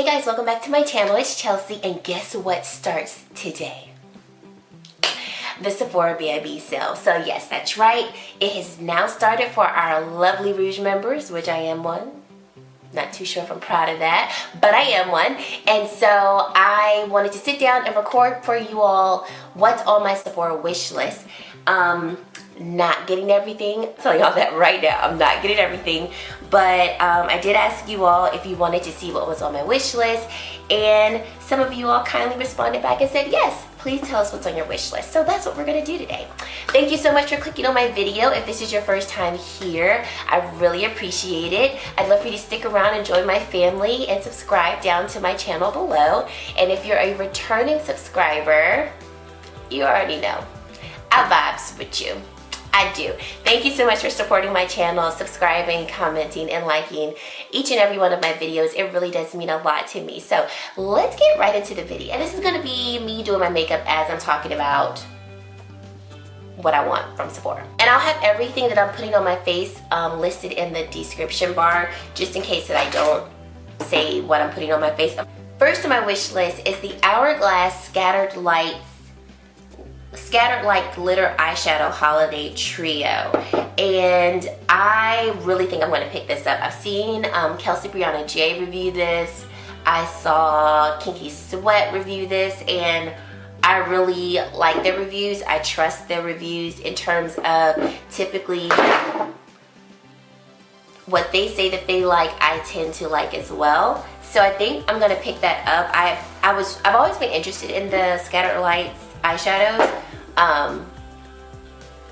Hey guys, welcome back to my channel. It's Chelsea, and guess what starts today? The Sephora VIB sale. So yes, that's right. It has now started for our lovely Rouge members, which I am one. Not too sure if I'm proud of that, but I am one. And so I wanted to sit down and record for you all what's on my Sephora wish list. Not getting everything. I'm telling y'all that right now. I'm not getting everything. But I did ask you all if you wanted to see what was on my wish list. And some of you all kindly responded back and said, yes, please tell us what's on your wish list. So that's what we're going to do today. Thank you so much for clicking on my video. If this is your first time here, I really appreciate it. I'd love for you to stick around and join my family and subscribe down to my channel below. And if you're a returning subscriber, you already know. I vibes with you. I do. Thank you so much for supporting my channel, subscribing, commenting, and liking each and every one of my videos. It really does mean a lot to me. So let's get right into the video. And this is going to be me doing my makeup as I'm talking about what I want from Sephora. And I'll have everything that I'm putting on my face listed in the description bar, just in case that I don't say what I'm putting on my face. First on my wish list is the Hourglass Scattered Light Glitter Eyeshadow Holiday Trio. And I really think I'm going to pick this up. I've seen Kelsey Brianna J review this. I saw Kinky Sweat review this, and I really like their reviews. I trust their reviews in terms of typically what they say that they like, I tend to like as well. So I think I'm going to pick that up. I've always been interested in the Scattered Lights eyeshadows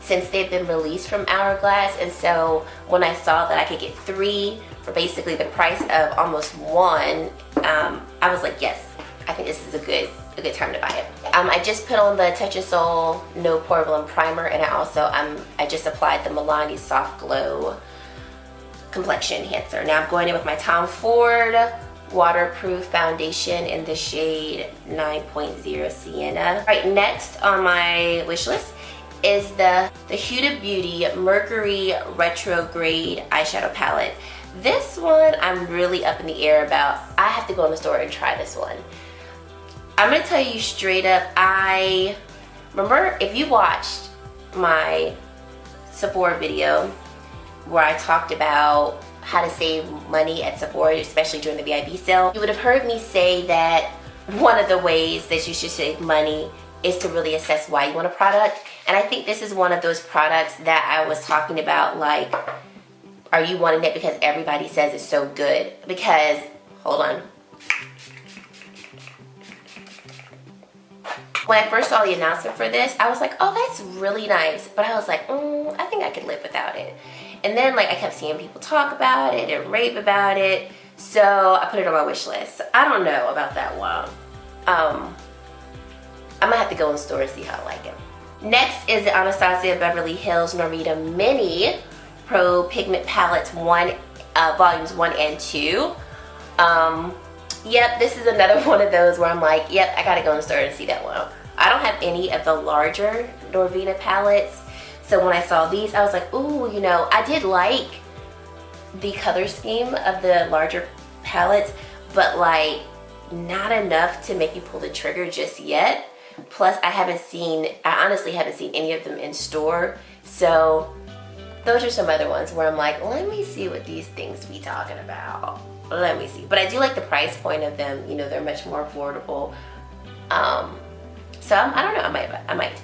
since they've been released from Hourglass, and so when I saw that I could get 3 for basically the price of almost 1, I was like, yes, I think this is a good time to buy it. I just put on the Touch of Soul No Pore Blend Primer, and I just applied the Milani Soft Glow Complexion Enhancer. Now I'm going in with my Tom Ford Waterproof Foundation in the shade 9.0 Sienna. Right, next on my wish list is the Huda Beauty Mercury Retrograde Eyeshadow Palette. This one I'm really up in the air about. I have to go in the store and try this one. I'm going to tell you straight up, I remember if you watched my Sephora video where I talked about how to save money at Sephora, especially during the VIB sale, you would have heard me say that one of the ways that you should save money is to really assess why you want a product. And I think this is one of those products that I was talking about, like, are you wanting it because everybody says it's so good? Because, hold on. When I first saw the announcement for this, I was like, oh, that's really nice. But I was like, I think I could live without it. And then like I kept seeing people talk about it and rave about it, so I put it on my wish list. I don't know about that one. I'm gonna have to go in the store and see how I like it. Next is the Anastasia Beverly Hills Norvina Mini Pro Pigment Palettes Volumes 1 and 2. Yep, this is another one of those where I'm like, yep, I gotta go in the store and see that one. I don't have any of the larger Norvina palettes. So when I saw these, I was like, ooh, you know, I did like the color scheme of the larger palettes, but like not enough to make you pull the trigger just yet. Plus, I honestly haven't seen any of them in store. So those are some other ones where I'm like, let me see what these things be talking about. Let me see. But I do like the price point of them. You know, they're much more affordable. So I don't know, I might.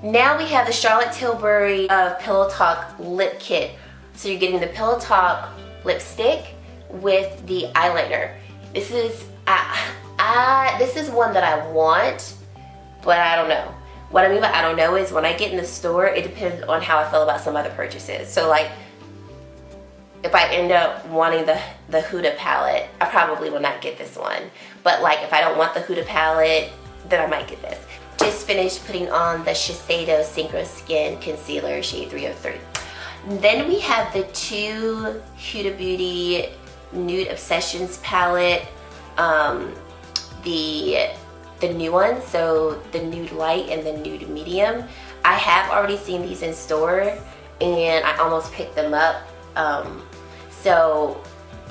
Now we have the Charlotte Tilbury Pillow Talk Lip Kit. So you're getting the Pillow Talk lipstick with the eyeliner. This is this is one that I want, but I don't know. What I mean by I don't know is when I get in the store, it depends on how I feel about some other purchases. So like, if I end up wanting the Huda palette, I probably will not get this one. But like, if I don't want the Huda palette, then I might get this. Just finished putting on the Shiseido Synchro Skin Concealer shade 303. Then we have the 2 Huda Beauty Nude Obsessions palette, the new one, so the Nude Light and the Nude Medium. I have already seen these in store and I almost picked them up. So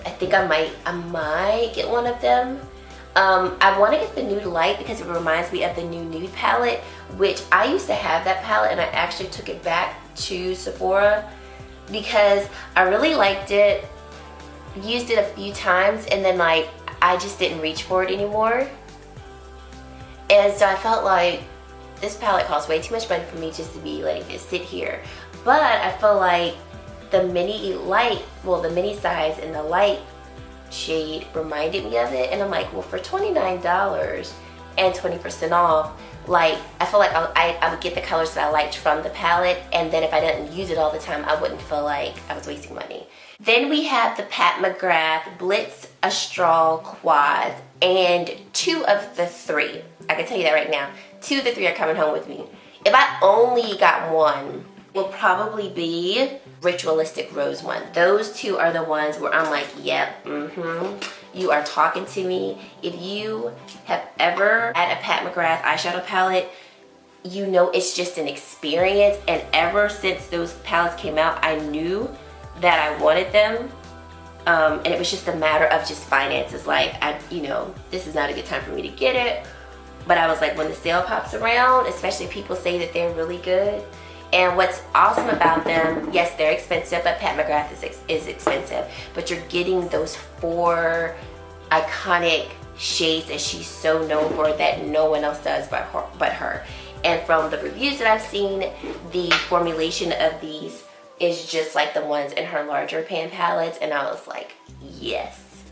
I think I might get one of them. I want to get the Nude Light because it reminds me of the new Nude palette, which I used to have that palette and I actually took it back to Sephora because I really liked it, used it a few times, and then like I just didn't reach for it anymore. And so I felt like this palette costs way too much money for me just to be like, just sit here. But I feel like the mini light, well, the mini size and the light shade reminded me of it, and I'm like, well, for $29 and 20% off, like I feel like I would get the colors that I liked from the palette, and then if I didn't use it all the time, I wouldn't feel like I was wasting money. Then we have the Pat McGrath Blitz Astral Quad, and 2 of the 3, I can tell you that right now, 2 of the 3 are coming home with me. If I only got one, will probably be Ritualistic Rose one. Those 2 are the ones where I'm like, yep, you are talking to me. If you have ever had a Pat McGrath eyeshadow palette, you know it's just an experience, and ever since those palettes came out, I knew that I wanted them, and it was just a matter of just finances. Like, you know, this is not a good time for me to get it, but I was like, when the sale pops around, especially people say that they're really good. And what's awesome about them, yes, they're expensive, but Pat McGrath is expensive, but you're getting those 4 iconic shades that she's so known for that no one else does but her. And from the reviews that I've seen, the formulation of these is just like the ones in her larger pan palettes, and I was like, yes,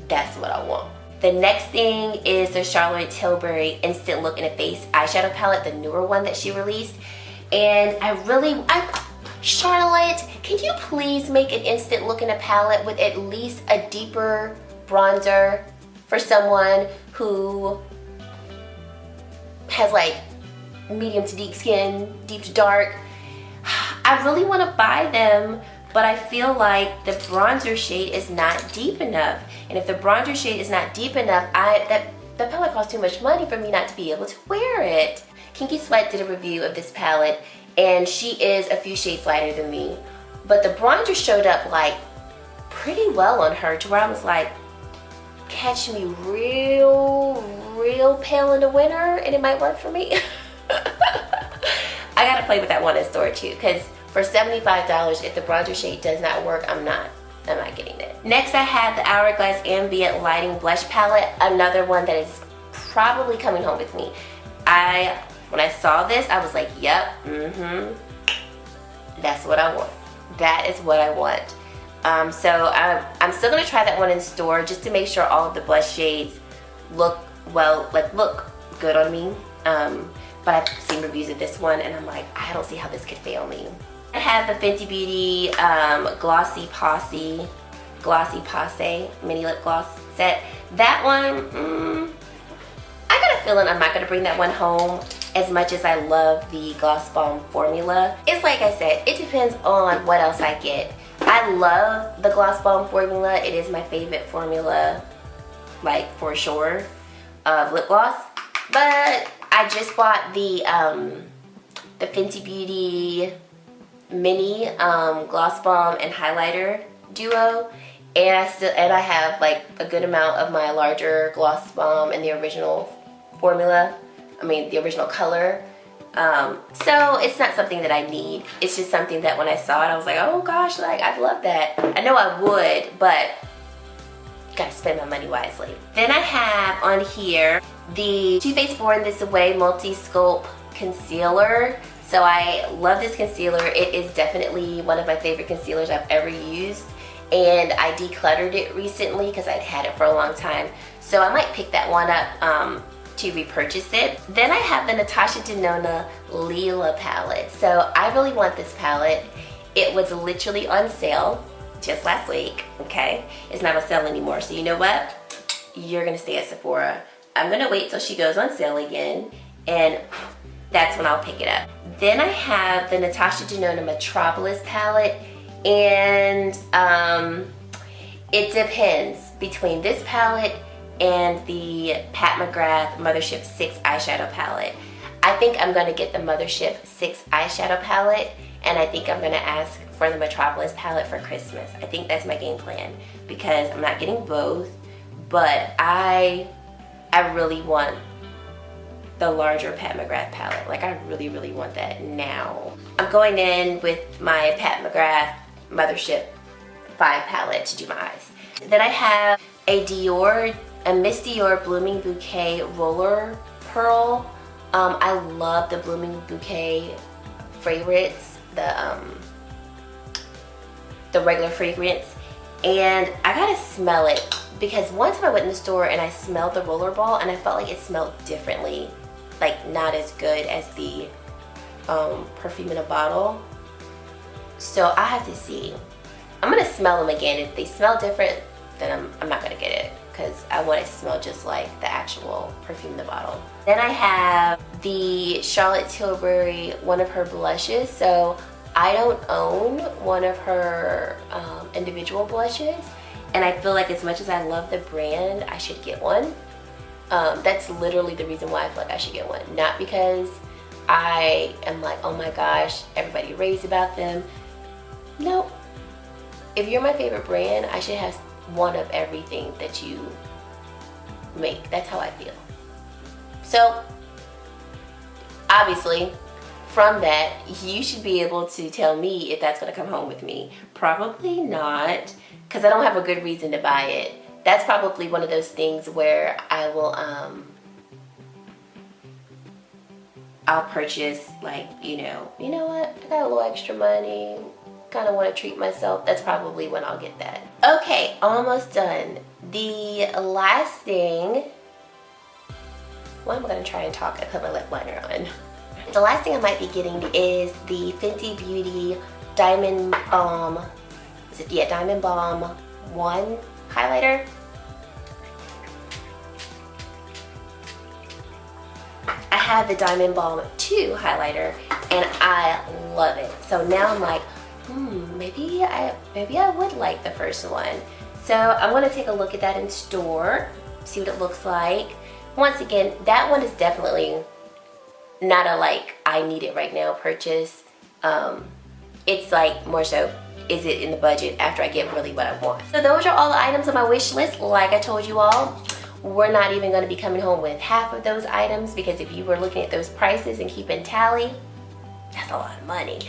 that's what I want. The next thing is the Charlotte Tilbury Instant Look in the Face eyeshadow palette, the newer one that she released. And Charlotte, can you please make an instant look in a palette with at least a deeper bronzer for someone who has like medium to deep skin, deep to dark? I really want to buy them, but I feel like the bronzer shade is not deep enough. And if the bronzer shade is not deep enough, the palette costs too much money for me not to be able to wear it. Kinky Sweat did a review of this palette, and she is a few shades lighter than me, but the bronzer showed up like pretty well on her, to where I was like, catch me real pale in the winter and it might work for me. I gotta play with that one in store too, because for $75, if the bronzer shade does not work, I'm not getting it. Next, I have the Hourglass Ambient Lighting Blush Palette, another one that is probably coming home with me. When I saw this, I was like, yep, that's what I want. That is what I want. So I'm still gonna try that one in store just to make sure all of the blush shades look good on me. But I've seen reviews of this one and I'm like, I don't see how this could fail me. I have the Fenty Beauty Glossy Posse Mini Lip Gloss Set. That one, I got a feeling I'm not gonna bring that one home as much as I love the Gloss Bomb formula. It's like I said, it depends on what else I get. I love the Gloss Bomb formula. It is my favorite formula, like for sure, of lip gloss. But I just bought the Fenty Beauty Mini Gloss Bomb and Highlighter Duo, and I have like a good amount of my larger Gloss Bomb in the original formula. I mean, the original color. So it's not something that I need. It's just something that when I saw it, I was like, oh gosh, like I'd love that. I know I would, but gotta spend my money wisely. Then I have on here the Too Faced Born This Way Multi-Sculpt Concealer. So I love this concealer. It is definitely one of my favorite concealers I've ever used. And I decluttered it recently because I'd had it for a long time. So I might pick that one up to repurchase it. Then I have the Natasha Denona Lila palette. So I really want this palette. It was literally on sale just last week, okay? It's not on sale anymore, so you know what? You're gonna stay at Sephora. I'm gonna wait till she goes on sale again, and that's when I'll pick it up. Then I have the Natasha Denona Metropolis palette, and it depends between this palette and the Pat McGrath Mothership 6 eyeshadow palette. I think I'm gonna get the Mothership 6 eyeshadow palette, and I think I'm gonna ask for the Metropolis palette for Christmas. I think that's my game plan because I'm not getting both, but I really want the larger Pat McGrath palette. Like I really want that now. I'm going in with my Pat McGrath Mothership 5 palette to do my eyes. Then I have a Miss Dior Blooming Bouquet Roller Pearl. I love the Blooming Bouquet fragrance, the regular fragrance, and I gotta smell it because one time I went in the store and I smelled the roller ball and I felt like it smelled differently, like not as good as the perfume in a bottle. So I have to see. I'm gonna smell them again. If they smell different, then I'm not gonna get it because I want it to smell just like the actual perfume in the bottle. Then I have the Charlotte Tilbury, one of her blushes. So I don't own one of her individual blushes, and I feel like as much as I love the brand, I should get one. That's literally the reason why I feel like I should get one. Not because I am like, oh my gosh, everybody raves about them. Nope. If you're my favorite brand, I should have one of everything that you make. That's how I feel. So obviously from that, you should be able to tell me if that's going to come home with me. Probably not, because I don't have a good reason to buy it. That's probably one of those things where I will I'll purchase, like, you know what, I got a little extra money, kind of want to treat myself. That's probably when I'll get that. Okay, almost done. The last thing, well, I'm going to try and talk. I put my lip liner on. The last thing I might be getting is the Fenty Beauty Diamond Balm, Diamond Balm 1 highlighter. I have the Diamond Balm 2 highlighter and I love it. So now I'm like, maybe I would like the first one. So I'm gonna take a look at that in store, see what it looks like. Once again, that one is definitely not a like I need it right now purchase. It's like more so, is it in the budget after I get really what I want. So those are all the items on my wish list. Like I told you all, we're not even going to be coming home with half of those items, because if you were looking at those prices and keeping tally, that's a lot of money.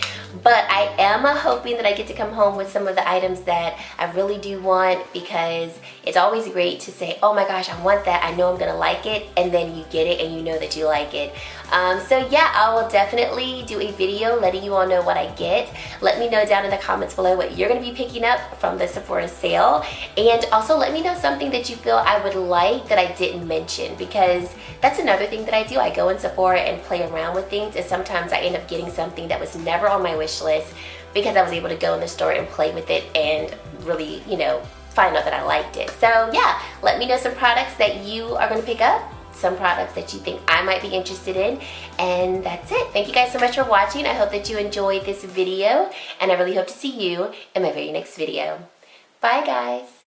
But I am hoping that I get to come home with some of the items that I really do want, because it's always great to say, oh my gosh, I want that, I know I'm gonna like it, and then you get it and you know that you like it. So yeah, I will definitely do a video letting you all know what I get. Let me know down in the comments below what you're gonna be picking up from the Sephora sale, and also let me know something that you feel I would like that I didn't mention, because that's another thing that I do. I go in Sephora and play around with things, and sometimes I end up getting something that was never on my wish list because I was able to go in the store and play with it and really, you know, find out that I liked it. So yeah, let me know some products that you are going to pick up, some products that you think I might be interested in, and that's it. Thank you guys so much for watching. I hope that you enjoyed this video, and I really hope to see you in my very next video. Bye guys.